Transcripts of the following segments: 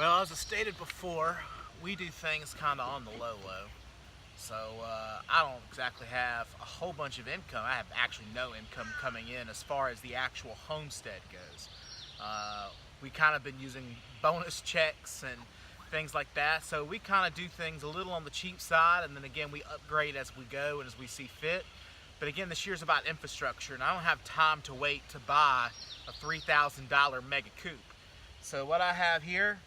Well, as I stated before, we do things kind of on the low. So I don't exactly have a whole bunch of income. I have actually no income coming in as far as the actual homestead goes. We kind of been using bonus checks and things like that. So we kind of do things a little on the cheap side, and then again we upgrade as we go and as we see fit. But again, this year's about infrastructure, and I don't have time to wait to buy a $3,000 mega coop. So what I have here,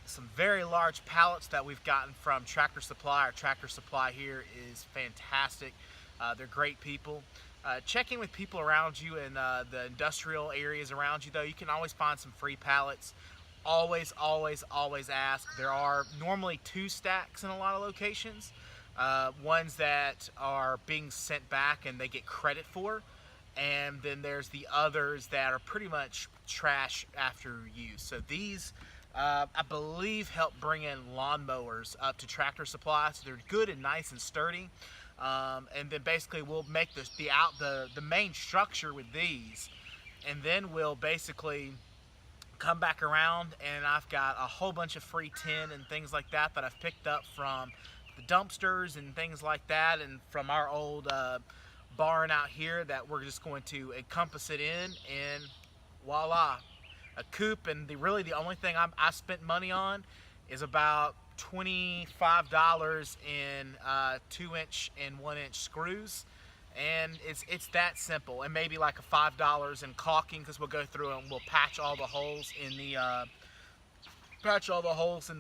some very large pallets that we've gotten from Tractor Supply. Our Tractor Supply here is fantastic. They're great people. Checking with people around you in the industrial areas around you, though, you can always find some free pallets. Always ask. There are normally 2 stacks in a lot of locations. Ones that are being sent back and they get credit for, and then there's the others that are pretty much trash after use. So these I believe help bring in lawnmowers up to Tractor Supply, so they're good and nice and sturdy. And then basically we'll make the main structure with these, and then we'll basically come back around, and I've got a whole bunch of free tin and things like that that I've picked up from the dumpsters and things like that, and from our old barn out here, that we're just going to encompass it in, and voila, a coop. And really the only thing I spent money on is about $25 in 2-inch and 1-inch screws, and it's that simple. And maybe like a $5 in caulking, because we'll go through and we'll patch all the holes in the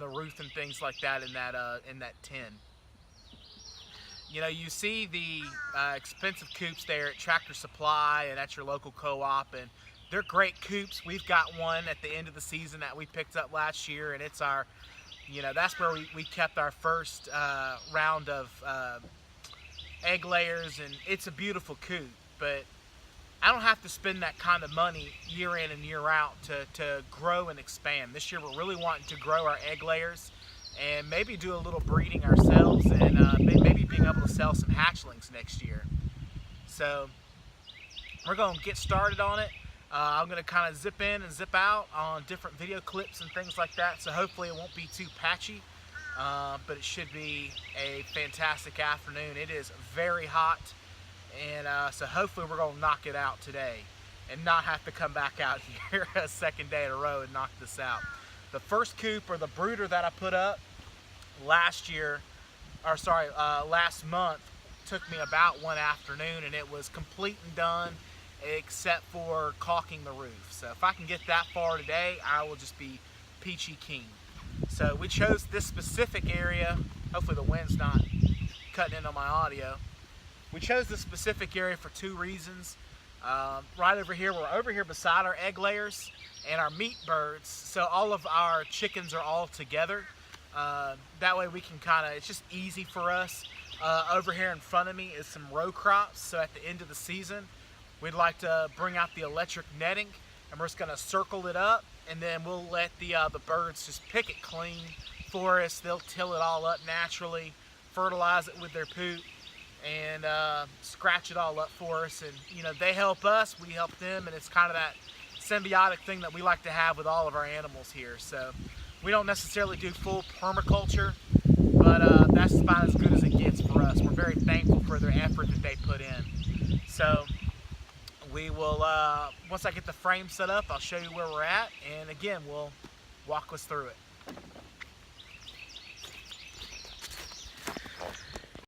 roof and things like that in that tin. You know, you see the expensive coops there at Tractor Supply and at your local co-op, and they're great coops. We've got one at the end of the season that we picked up last year, and it's our, you know, that's where we kept our first round of egg layers, and it's a beautiful coop. But I don't have to spend that kind of money year in and year out to grow and expand. This year we're really wanting to grow our egg layers and maybe do a little breeding ourselves, and maybe being able to sell some hatchlings next year. So we're going to get started on it. I'm going to kind of zip in and zip out on different video clips and things like that, so hopefully it won't be too patchy, but it should be a fantastic afternoon. It is very hot, and so hopefully we're going to knock it out today and not have to come back out here a second day in a row and knock this out. The first coop, or the brooder, that I put up last month took me about one afternoon, and it was complete and done except for caulking the roof. So if I can get that far today, I will just be peachy keen. So we chose this specific area. Hopefully the wind's not cutting in on my audio. We chose this specific area for 2 reasons. Right over here, we're over here beside our egg layers and our meat birds, so all of our chickens are all together. That way we can it's just easy for us. Over here in front of me is some row crops, so at the end of the season we'd like to bring out the electric netting, and we're just going to circle it up, and then we'll let the birds just pick it clean for us. They'll till it all up naturally, fertilize it with their poop, and scratch it all up for us. And you know, they help us, we help them, and it's kind of that symbiotic thing that we like to have with all of our animals here. So we don't necessarily do full permaculture, but that's about as good as it gets for us. We're very thankful for their effort that they put in. So we will, once I get the frame set up, I'll show you where we're at, and again, we'll walk us through it.